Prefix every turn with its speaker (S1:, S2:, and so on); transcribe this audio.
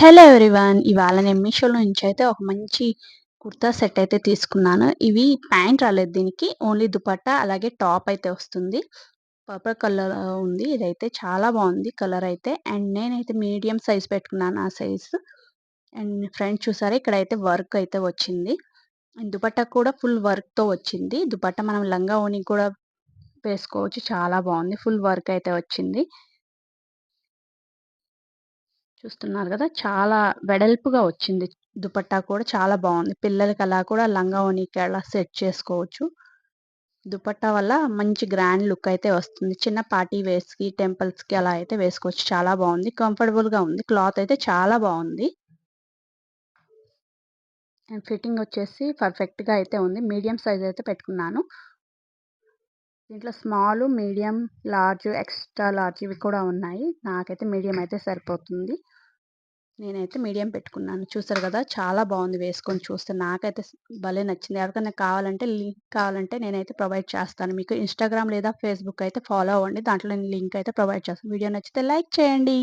S1: Hello everyone. ఇవాళ నేను మీషోలో నుంచి అయితే ఒక మంచి కుర్తా సెట్ అయితే తీసుకున్నాను. ఇవి ప్యాంట్ రాలేదు దీనికి. ఓన్లీ దుపట్టా అలాగే టాప్ అయితే వస్తుంది. పర్పుల్ కలర్ ఉంది. ఇదైతే చాలా బాగుంది కలర్ అయితే. అండ్ నేనైతే మీడియం సైజ్ పెట్టుకున్నాను ఆ సైజు. అండ్ ఫ్రంట్ చూసారా ఇక్కడైతే వర్క్ అయితే వచ్చింది. అండ్ దుపట్టా కూడా ఫుల్ వర్క్‌తో వచ్చింది. దుపట్టా మనం లంగా ఓణి కూడా వేసుకోవచ్చు. చాలా బాగుంది. ఫుల్ వర్క్ అయితే వచ్చింది. చూస్తున్నారు గదా! చాలా వెడల్పుగా వచ్చింది. దుపట్టా కూడా చాలా బావుంది. పిల్లలకి అలా కూడా లంగా ఓణికి అలా సెట్ చేసుకోవచ్చు. దుపట్టా వల్ల మంచి గ్రాండ్ లుక్ అయితే వస్తుంది. చిన్న పార్టీ వేర్స్‌కి, టెంపుల్స్‌కి అలా అయితే వేసుకోవచ్చు. చాలా బావుంది. కంఫర్టబుల్‌గా ఉంది. క్లాత్ అయితే చాలా బావుంది. అండ్ ఫిట్టింగ్ వచ్చేసి పర్ఫెక్ట్‌గా అయితే ఉంది. మీడియం సైజ్ అయితే పెట్టుకున్నాను. దీంట్లో small, medium, large, extra large ఇవి కూడా ఉన్నాయి. నాకైతే మీడియం అయితే సరిపోతుంది. నేనైతే మీడియం పెట్టుకున్నాను. చూసారు గదా! చాలా బావుంది వేసుకొని చూస్తే. నాకైతే భలే నచ్చింది. ఎవరికైనా కావాలంటే లింక్ కావాలంటే నేనైతే ప్రొవైడ్ చేస్తాను. మీకు ఇన్‌స్టాగ్రామ్ లేదా ఫేస్‌బుక్ అయితే ఫాలో అవ్వండి. దాంట్లో నేను లింక్ అయితే ప్రొవైడ్ చేస్తాను. వీడియో నచ్చితే లైక్ చేయండి.